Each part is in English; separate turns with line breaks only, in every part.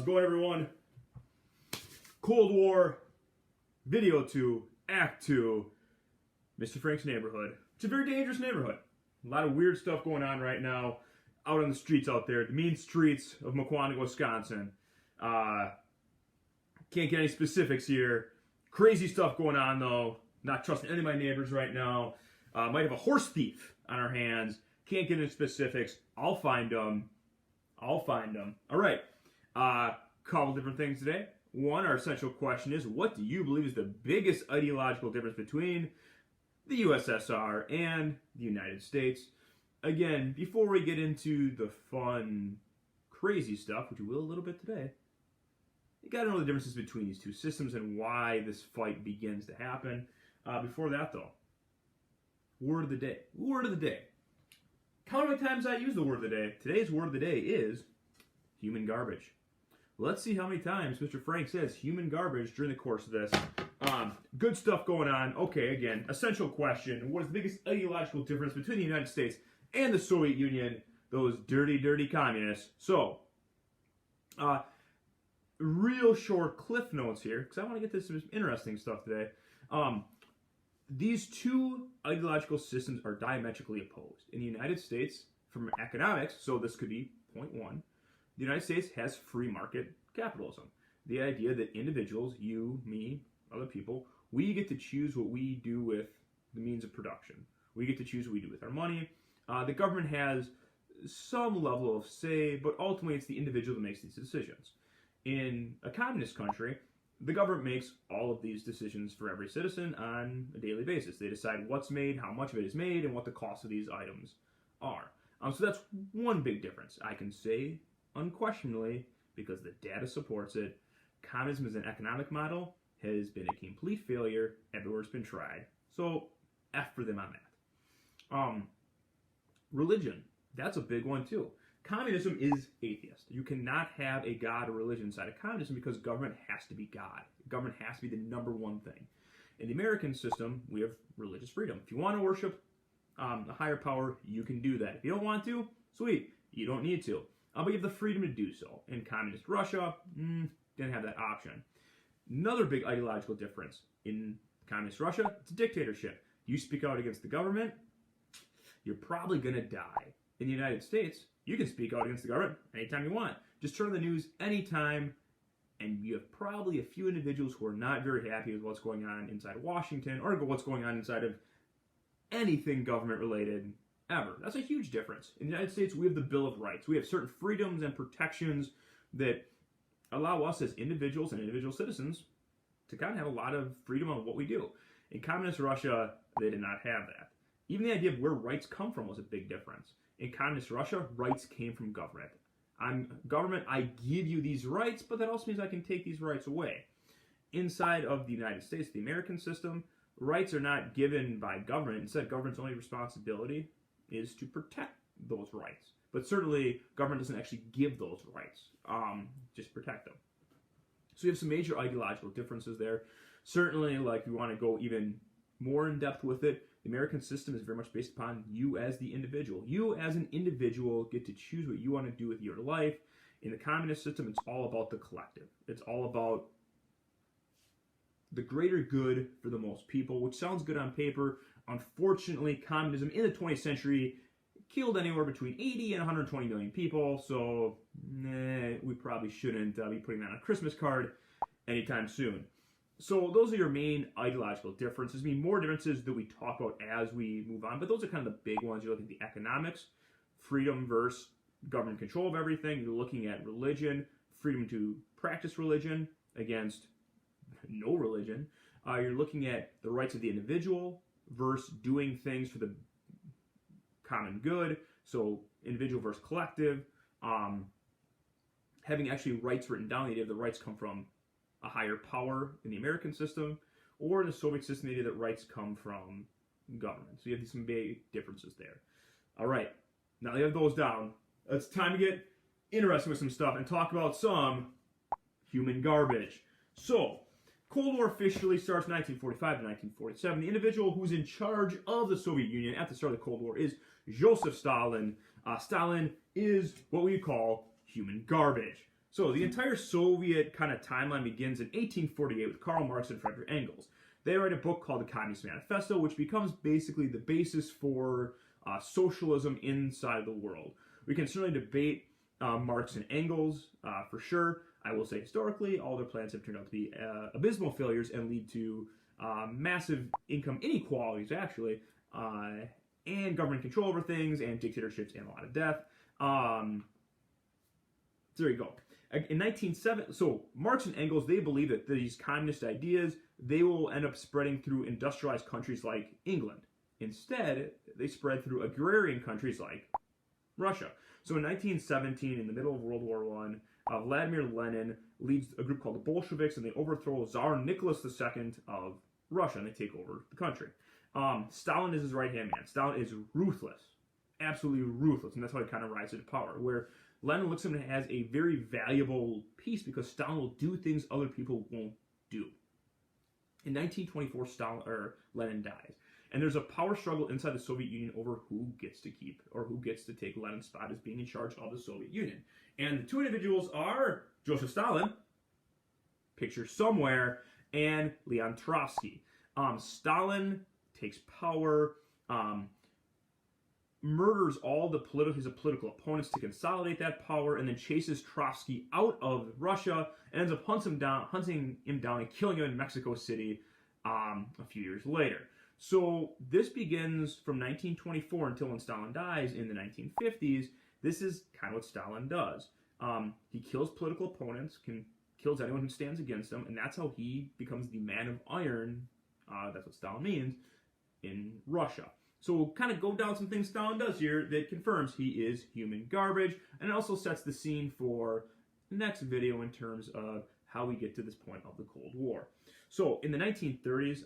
How's it going, everyone? Cold War, Video 2, Act 2, Mr. Frank's neighborhood. It's a very dangerous neighborhood. A lot of weird stuff going on right now out on the streets out there. The mean streets of Makwanak, Wisconsin. Can't get any specifics here. Crazy stuff going on, though. Not trusting any of my neighbors right now. Might have a horse thief on our hands. Can't get into specifics. I'll find them. All right. Couple different things today. One, our essential question is, what do you believe is the biggest ideological difference between the USSR and the United States? Again, before we get into the fun, crazy stuff, which we will a little bit today, you got to know the differences between these two systems and why this fight begins to happen. Before that, though, word of the day. Word of the day. Count how many times I use the word of the day. Today's word of the day is human garbage. Let's see how many times Mr. Frank says human garbage during the course of this. Good stuff going on. Okay, again, essential question. What is the biggest ideological difference between the United States and the Soviet Union? Those dirty, dirty communists. So, real short cliff notes here, because I want to get to some interesting stuff today. These two ideological systems are diametrically opposed. In the United States, from economics, so this could be point one, the United States has free market capitalism. The idea that individuals, you, me, other people, we get to choose what we do with the means of production. We get to choose what we do with our money. The government has some level of say, but ultimately it's the individual that makes these decisions. In a communist country, the government makes all of these decisions for every citizen on a daily basis. They decide what's made, how much of it is made, and what the cost of these items are. So that's one big difference. I can say unquestionably, because the data supports it, communism as an economic model has been a complete failure everywhere it's been tried. So, F for them on that. Religion, that's a big one too. Communism is atheist. You cannot have a God or religion inside of communism because government has to be God. Government has to be the number one thing. In the American system, we have religious freedom. If you want to worship a higher power, you can do that. If you don't want to, sweet, you don't need to. But you have the freedom to do so. In communist Russia, didn't have that option. Another big ideological difference. In communist Russia, it's a dictatorship. You speak out against the government, you're probably going to die. In the United States, you can speak out against the government anytime you want. Just turn on the news anytime, and you have probably a few individuals who are not very happy with what's going on inside of Washington or what's going on inside of anything government-related ever. That's a huge difference. In the United States, we have the Bill of Rights. We have certain freedoms and protections that allow us as individuals and individual citizens to kind of have a lot of freedom on what we do. In communist Russia, they did not have that. Even the idea of where rights come from was a big difference. In communist Russia, rights came from government. I'm government, I give you these rights, but that also means I can take these rights away. Inside of the United States, the American system, rights are not given by government. Instead, government's only responsibility is to protect those rights. But certainly, government doesn't actually give those rights, just protect them. So you have some major ideological differences there. Certainly, like, we want to go even more in depth with it. The American system is very much based upon you as the individual. You as an individual get to choose what you want to do with your life. In the communist system, it's all about the collective. It's all about the greater good for the most people, which sounds good on paper. Unfortunately, communism in the 20th century killed anywhere between 80 and 120 million people, so we probably shouldn't be putting that on a Christmas card anytime soon. So those are your main ideological differences. I mean, more differences that we talk about as we move on, but those are kind of the big ones. You're looking at the economics, freedom versus government control of everything. You're looking at religion, freedom to practice religion against no religion. You're looking at the rights of the individual versus doing things for the common good. So individual versus collective. Having actually rights written down, the idea of the rights come from a higher power in the American system, or in the Soviet system, the idea that rights come from government. So you have some big differences there. All right, now that you have those down, it's time to get interested with some stuff and talk about some human garbage. So, Cold War officially starts 1945 to 1947. The individual who's in charge of the Soviet Union at the start of the Cold War is Joseph Stalin. Stalin is what we call human garbage. So the entire Soviet kind of timeline begins in 1848 with Karl Marx and Friedrich Engels. They write a book called the Communist Manifesto, which becomes basically the basis for socialism inside the world. We can certainly debate Marx and Engels for sure. I will say historically, all their plans have turned out to be abysmal failures and lead to massive income inequalities, actually, and government control over things, and dictatorships, and a lot of death. So there you go. In 1970, so Marx and Engels, they believe that these communist ideas, they will end up spreading through industrialized countries like England. Instead, they spread through agrarian countries like Russia. So in 1917, in the middle of World War I, Vladimir Lenin leads a group called the Bolsheviks, and they overthrow Tsar Nicholas II of Russia, and they take over the country. Stalin is his right-hand man. Stalin is ruthless, absolutely ruthless, and that's how he kind of rises to power, where Lenin looks at him as a very valuable piece because Stalin will do things other people won't do. In 1924, Lenin dies. And there's a power struggle inside the Soviet Union over who gets to keep or who gets to take Lenin's spot as being in charge of the Soviet Union. And the two individuals are Joseph Stalin, picture somewhere, and Leon Trotsky. Stalin takes power, murders all his political opponents to consolidate that power, and then chases Trotsky out of Russia and ends up hunting him down and killing him in Mexico City a few years later. So this begins from 1924 until when Stalin dies in the 1950s. This is kind of what Stalin does. He kills political opponents, kills anyone who stands against him, and that's how he becomes the man of iron, that's what Stalin means, in Russia. So we'll kind of go down some things Stalin does here that confirms he is human garbage, and it also sets the scene for the next video in terms of how we get to this point of the Cold War. So in the 1930s,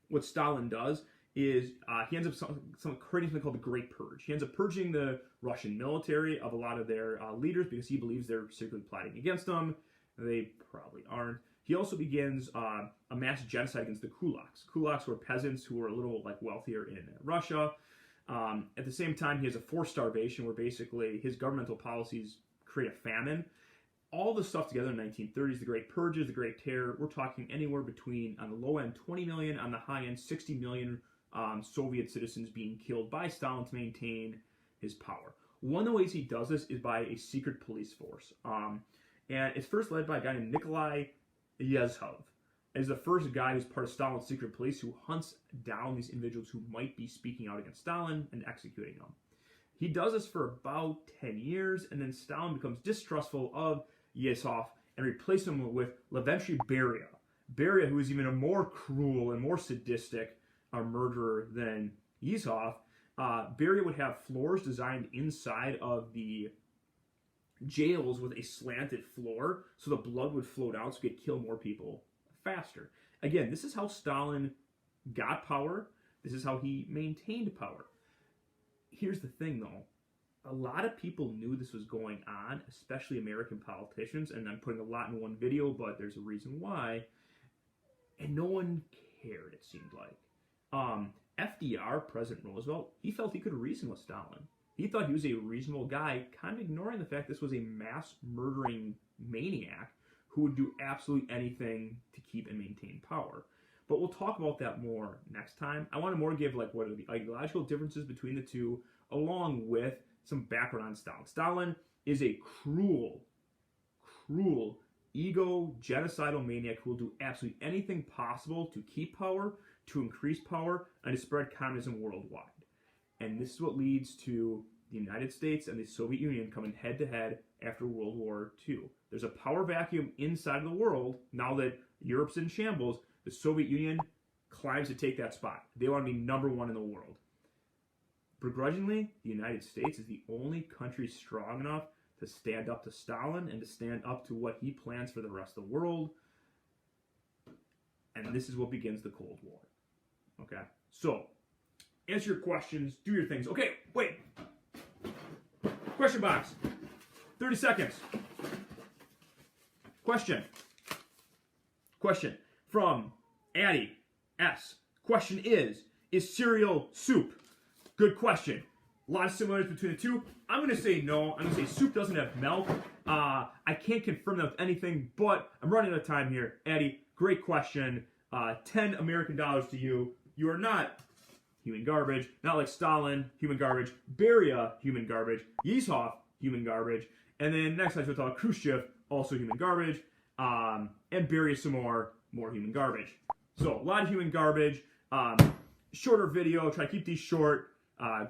what Stalin does is he ends up creating something called the Great Purge. He ends up purging the Russian military of a lot of their leaders because he believes they're secretly plotting against them. They probably aren't. He also begins a mass genocide against the kulaks. Kulaks were peasants who were a little wealthier in Russia. At the same time, he has a forced starvation where basically his governmental policies create a famine. All this stuff together in the 1930s, the Great Purges, the Great Terror, we're talking anywhere between, on the low end, 20 million, on the high end, 60 million Soviet citizens being killed by Stalin to maintain his power. One of the ways he does this is by a secret police force. And it's first led by a guy named Nikolai Yezhov. Is the first guy who's part of Stalin's secret police who hunts down these individuals who might be speaking out against Stalin and executing them. He does this for about 10 years, and then Stalin becomes distrustful of Yezhov and replaces him with Lavrentiy Beria. Beria, who is even a more cruel and more sadistic murderer than Yezhov. Beria would have floors designed inside of the jails with a slanted floor so the blood would flow down so he could kill more people faster. Again, this is how Stalin got power. This is how he maintained power. Here's the thing, though. A lot of people knew this was going on, especially American politicians, and I'm putting a lot in one video, but there's a reason why, and no one cared, it seemed like. FDR, President Roosevelt, he felt he could reason with Stalin. He thought he was a reasonable guy, kind of ignoring the fact this was a mass-murdering maniac who would do absolutely anything to keep and maintain power. But we'll talk about that more next time. I want to more give what are the ideological differences between the two, along with some background on Stalin. Stalin is a cruel, ego, genocidal maniac who will do absolutely anything possible to keep power, to increase power, and to spread communism worldwide. And this is what leads to the United States and the Soviet Union coming head-to-head after World War II. There's a power vacuum inside of the world. Now that Europe's in shambles, the Soviet Union climbs to take that spot. They want to be number one in the world. Begrudgingly, the United States is the only country strong enough to stand up to Stalin and to stand up to what he plans for the rest of the world. And this is what begins the Cold War. Okay? So, answer your questions, do your things. Okay, wait. Question box. 30 seconds. Question from Addie S. Question is cereal soup? Good question. A lot of similarities between the two. I'm going to say no. I'm going to say soup doesn't have milk. I can't confirm that with anything, but I'm running out of time here. Addie, great question. 10 American dollars to you. You are not human garbage. Not like Stalin, human garbage. Beria, human garbage. Yezhov, human garbage. And then next time we'll talk Khrushchev, also human garbage. And Beria some more human garbage. So a lot of human garbage. Shorter video. Try to keep these short.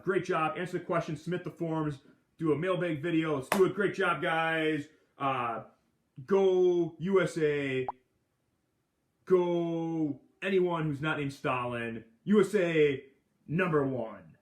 Great job. Answer the questions. Submit the forms. Do a mailbag video. Let's do it. Great job, guys. Go USA. Go anyone who's not named Stalin. USA #1.